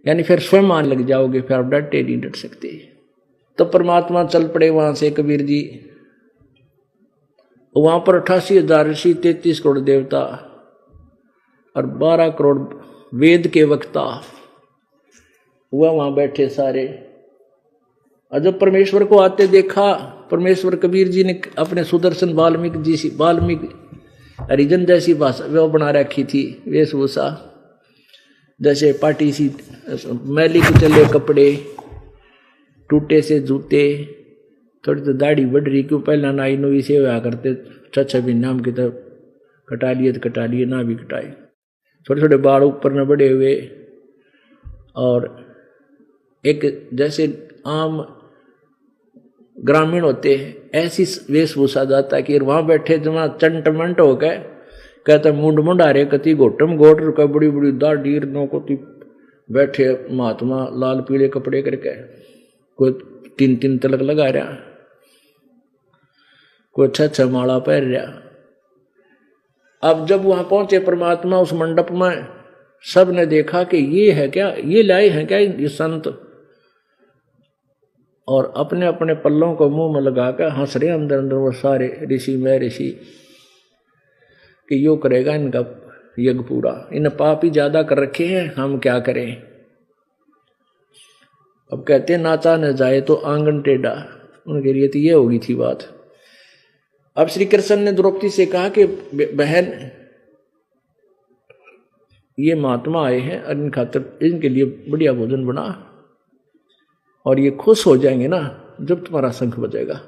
यानी फिर स्वयं आने लग जाओगे, फिर आप डटे नहीं डट सकते। तो परमात्मा चल पड़े वहां से कबीर जी। वहां पर 88,000 ऋषि, 33 करोड़ देवता और 12 करोड़ वेद के वक्ता हुआ वहां बैठे सारे। और जब परमेश्वर को आते देखा, परमेश्वर कबीर जी ने अपने सुदर्शन वाल्मीकि हरिजन जैसी भाषा वो बना रखी थी, वेशभूषा जैसे पाटी सी, मैली कुचले कपड़े, टूटे से जूते, थोड़ी तो दाढ़ी बढ़ रही, क्यों पहला नाई नुई से हुआ करते, छह भी नाम की तरफ कटा लिए तो कटा लिए, ना भी कटाए, छोटे छोटे बाल ऊपर न बढ़े हुए। और एक जैसे आम ग्रामीण होते हैं ऐसी वेशभूषा जाता कि वहां बैठे जमा चंटमंट हो गए, कहते मुंड मुंडारे कति घोटम घोट का, बड़ी बड़ी दाढ़ी को बैठे महात्मा लाल पीले कपड़े करके, कोई 3-3 तिलक लगा रहा, कोई 6-6 माला पहन रहा। अब जब वहां पहुंचे परमात्मा उस मंडप में, सब ने देखा कि ये है क्या, ये लाए हैं क्या ये संत, और अपने अपने पल्लों को मुंह में लगाकर हंस रहे अंदर अंदर वो सारे ऋषि में ऋषि, कि यो करेगा इनका यज्ञ पूरा, इन पाप ही ज्यादा कर रखे हैं, हम क्या करें। अब कहते नाचा न जाए तो आंगन टेढ़ा, उनके लिए तो ये होगी थी बात। अब श्री कृष्ण ने द्रौपदी से कहा कि बहन ये महात्मा आए हैं और इन खातिर इनके लिए बढ़िया भोजन बना, और ये खुश हो जाएंगे ना जब तुम्हारा शंख बजेगा,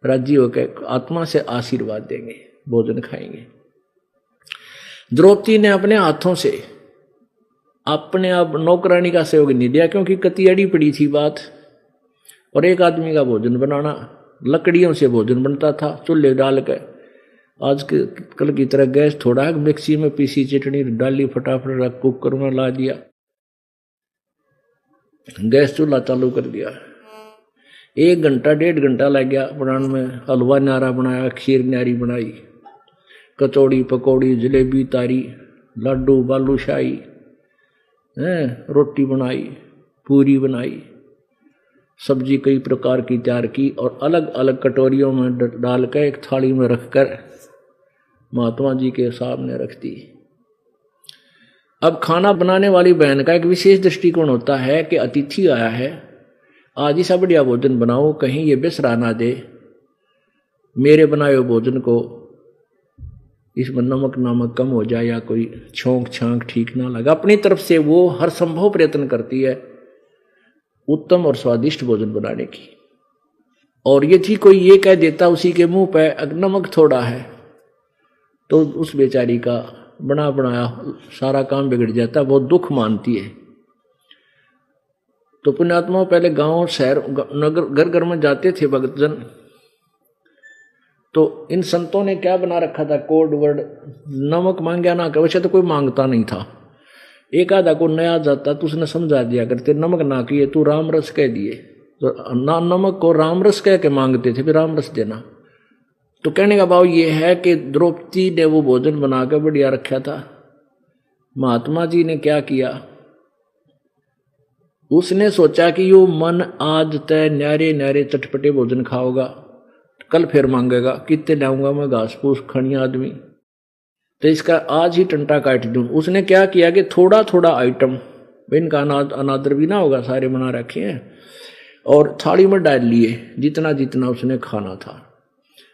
राजी होकर आत्मा से आशीर्वाद देंगे, भोजन खाएंगे। द्रौपदी ने अपने हाथों से अपने आप नौकरानी का सहयोग नहीं दिया, क्योंकि कति अड़ी पड़ी थी बात, और एक आदमी का भोजन बनाना, लकड़ियों से भोजन बनता था चूल्हे डाल कर, आज के कल की तरह गैस थोड़ा है, मिक्सी में पीसी चटनी डाली फटाफट कुकर में ला दिया, गैस चूल्हा चालू कर दिया, 1 घंटा 1.5 घंटा लग गया बनाने में। हलवा न्यारा बनाया, खीर न्यारी बनाई, कचौड़ी पकौड़ी जलेबी तारी, लड्डू बालूशाही, रोटी बनाई, पूरी बनाई, सब्जी कई प्रकार की तैयार की, और अलग अलग कटोरियों में डाल कर एक थाली में रखकर महात्मा जी के सामने रख दी। अब खाना बनाने वाली बहन का एक विशेष दृष्टिकोण होता है कि अतिथि आया है, आज ही सा बढ़िया भोजन बनाओ, कहीं ये बिसरा ना दे मेरे बनाए हुए भोजन को, इसमें नमक नामक कम हो जाए या कोई छोंक छांक ठीक ना लगा। अपनी तरफ से वो हर संभव प्रयत्न करती है उत्तम और स्वादिष्ट भोजन बनाने की। और यदि कोई ये कह देता उसी के मुंह पे नमक थोड़ा है, तो उस बेचारी का बना बनाया सारा काम बिगड़ जाता, बहुत दुख मानती है। तो पुण्यात्मा पहले गांव शहर नगर घर घर में जाते थे भक्तजन, तो इन संतों ने क्या बना रखा था कोड वर्ड, नमक मांगया ना कर, वैसे तो कोई मांगता नहीं था, एक आधा को नया जाता तो उसने समझा दिया करते, नमक ना किए तू राम रस कह दिए, तो ना नमक को राम रस कह के मांगते थे, फिर राम रस देना। तो कहने का भाव ये है कि द्रौपदी ने वो भोजन बनाकर बढ़िया रखा था। महात्मा जी ने क्या किया, उसने सोचा कि यो मन आज तय न्यारे न्यारे चटपटे भोजन खाओगा, कल फिर मांगेगा कितने लाऊंगा मैं घास फूस खड़ी आदमी, तो इसका आज ही टंटा काट दूं। उसने क्या किया कि थोड़ा थोड़ा आइटम, इनका अनादर भी ना होगा, सारे बना रखे हैं, और थाली में डाल लिए जितना जितना उसने खाना था,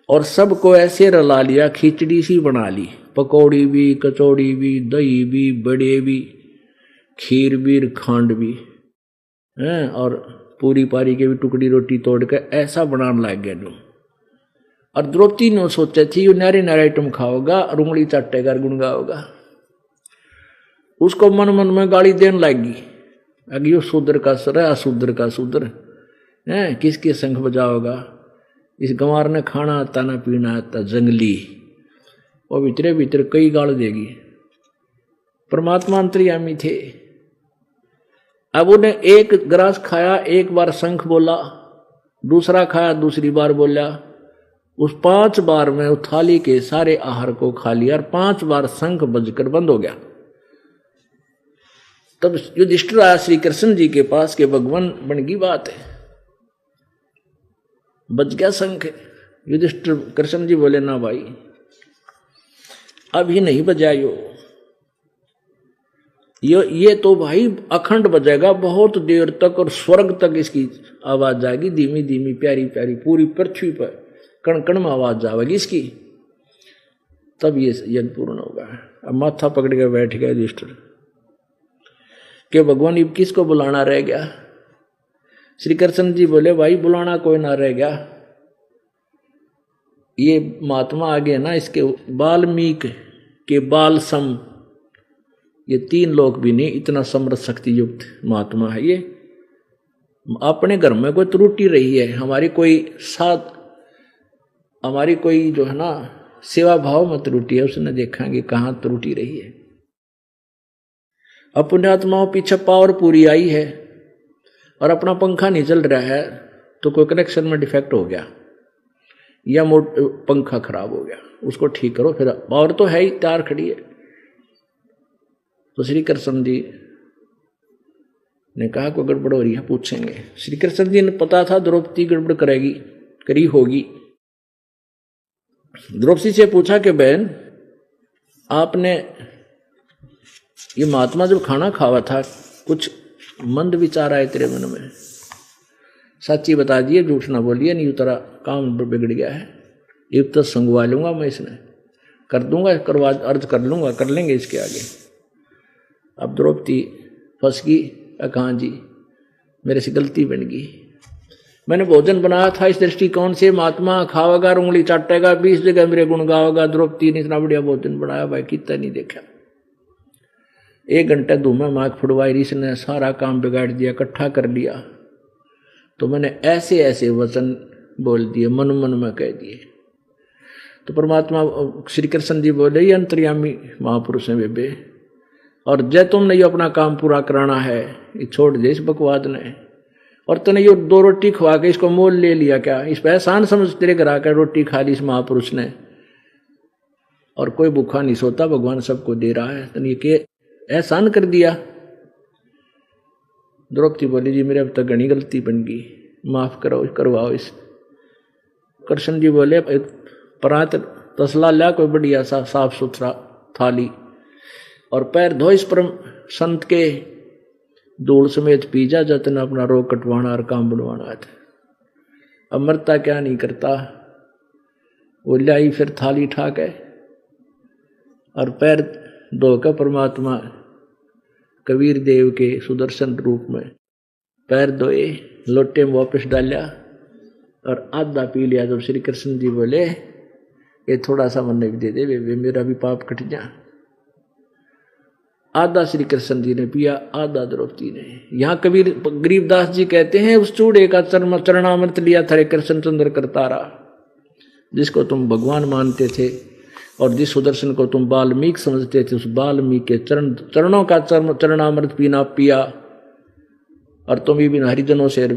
और सबको ऐसे रला लिया, खिचड़ी सी बना ली, पकौड़ी भी, कचौड़ी भी, दही भी, बड़े भी, खीर भी, खांड भी, और पूरी पारी के भी टुकड़ी रोटी तोड़ के ऐसा बनाने लग गया जो। और द्रौपदी ने सोचा थी ये नारे नारे आइटम खाओगा और उंगली चाटेगा और गुनगाओगा, उसको मन मन में गाली देने लगी, अगर यो शूद्र का सर है, अशूद्र का शूद्र है, किसके संग बजाओगा, इस गंवार ने खाना आता ना पीना आता, जंगली, और भीतरे भीतर कई गाल देगी। परमात्मा अंतर्यामी थे। अब उन्हें एक ग्रास खाया, एक बार शंख बोला, दूसरा खाया, दूसरी बार बोला, उस 5 बार में उस थाली के सारे आहार को खा लिया, और 5 बार शंख बजकर बंद हो गया। तब युधिष्ठिर आया श्री कृष्ण जी के पास के भगवान बन गई बात है, बच गया शंख। युधिष्ठिर कृष्ण जी बोले ना भाई अभी नहीं बजायो, ये तो भाई अखंड बजेगा बहुत देर तक और स्वर्ग तक इसकी आवाज जाएगी, धीमी धीमी प्यारी प्यारी, पूरी पृथ्वी पर कण कण में आवाज जाएगी इसकी, तब ये यज्ञ पूर्ण होगा। अब माथा पकड़ के बैठ गया युधिष्ठिर कि भगवान अब किसको बुलाना रह गया। श्री कृष्ण जी बोले भाई बुलाना कोई ना रह गया, ये महात्मा आगे ना, इसके वाल्मीकि के बाल सम, ये 3 लोग भी नहीं, इतना समर्थ शक्ति युक्त महात्मा है ये। अपने घर में कोई त्रुटि रही है, हमारी कोई जो है ना सेवा भाव में त्रुटि है, उसने देखेंगे कहाँ त्रुटि रही है। अपने आत्माओं पीछे पावर पूरी आई है और अपना पंखा नहीं चल रहा है तो कोई कनेक्शन में डिफेक्ट हो गया या पंखा खराब हो गया, उसको ठीक करो, फिर पावर तो है ही तैयार खड़ी है। तो श्री कृष्ण जी ने कहा कोई गड़बड़ हो रही है पूछेंगे। श्री कृष्ण जी ने पता था द्रौपदी गड़बड़ करी होगी। द्रौपदी से पूछा कि बहन आपने ये महात्मा जब खाना खावा था कुछ मंद विचार आए तेरे मन में, सच्ची बता दिए, झूठ ना बोलिए, नहीं उतरा काम बिगड़ गया है, ये तो संगवा लूंगा मैं, इसने कर दूंगा, करवा अर्ज कर लूंगा, कर लेंगे इसके आगे। अब द्रौपदी फंस गई, कहाँ जी मेरे से गलती बन गई, मैंने भोजन बनाया था इस दृष्टिकोण से, महात्मा खावेगा उंगली चाटेगा 20 जगह मेरे गुण गावेगा, द्रौपदी ने इतना बढ़िया भोजन बनाया भाई कितना नहीं देखा। 1 घंटे धूमे माख फुड़वाई, इसने सारा काम बिगाड़ दिया, इकट्ठा कर लिया। तो मैंने ऐसे ऐसे वचन बोल दिए, मन मन में कह दिए। तो परमात्मा श्री कृष्ण जी बोले ये अंतर्यामी महापुरुष हैं बेबे, और जय तुमने ये अपना काम पूरा कराना है, ये छोड़ दे इस बकवाद ने, और तूने ये 2 रोटी खवा के इसको मोल ले लिया क्या, इस पर एहसान समझ तेरे घर आकर रोटी खा ली इस महापुरुष ने, और कोई भूखा नहीं सोता, भगवान सबको दे रहा है, तूने ये एहसान कर दिया। द्रौपदी बोली जी मेरे अब तक घनी गलती बन गई, माफ करो, करवाओ इस। कृष्ण जी बोले परात तसला ला कोई बढ़िया सा साफ सुथरा थाली, और पैर धो इस परम संत के, धूल समेत पी जा जतन अपना रोग कटवाना और काम बनवाना था। अब मरता क्या नहीं करता, वो लाई फिर थाली ठा के और पैर धोकर परमात्मा कबीर देव के सुदर्शन रूप में पैर धोए, लोटे में वापस डाला और आधा पी लिया। जब श्री कृष्ण जी बोले ये थोड़ा सा मन भी दे दे वे मेरा भी पाप कट जा, आधा श्री कृष्ण जी ने पिया, आधा द्रौपदी ने। यहाँ कबीर गरीबदास जी कहते हैं उस चूड़े का चरणामृत लिया था कृष्ण चंद्र करतारा, जिसको तुम भगवान मानते थे और जिस सुदर्शन को तुम वाल्मीकि समझते थे, उस वाल्मीकि के चरणों का चरणामृत पीना पिया। और तुम भी हरिजनों से,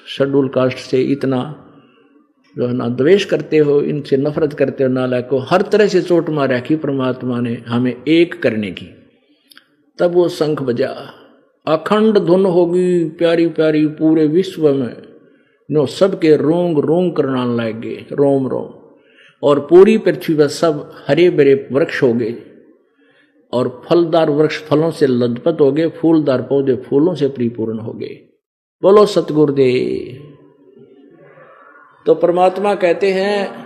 शेड्यूल कास्ट से इतना जो है ना द्वेष करते हो, इनसे नफरत करते हो, नालायक को हर तरह से चोट मार रखी परमात्मा ने हमें एक करने की। तब वो शंख बजा, अखंड धुन होगी प्यारी प्यारी पूरे विश्व में, नो सबके रोंग रोंग करना लगे, रोम रोम, और पूरी पृथ्वी पर सब हरे भरे वृक्ष हो गए, और फलदार वृक्ष फलों से लदपत हो गए, फूलदार पौधे फूलों से परिपूर्ण हो गए। बोलो सतगुरुदेव। तो परमात्मा कहते हैं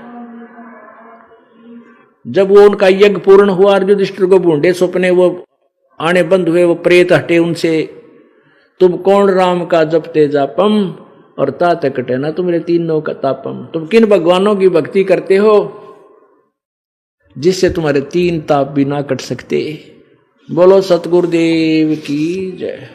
जब वो उनका यज्ञ पूर्ण हुआ, युधिष्ठिर को बूंदे सपने वो आने बंद हुए, वो प्रेत हटे उनसे, तुम कौन राम का जपते जापम और तात कटे ना तुम्हारे 3 का तापम। तुम किन भगवानों की भक्ति करते हो जिससे तुम्हारे 3 ताप भी ना कट सकते। बोलो सतगुरुदेव की जय।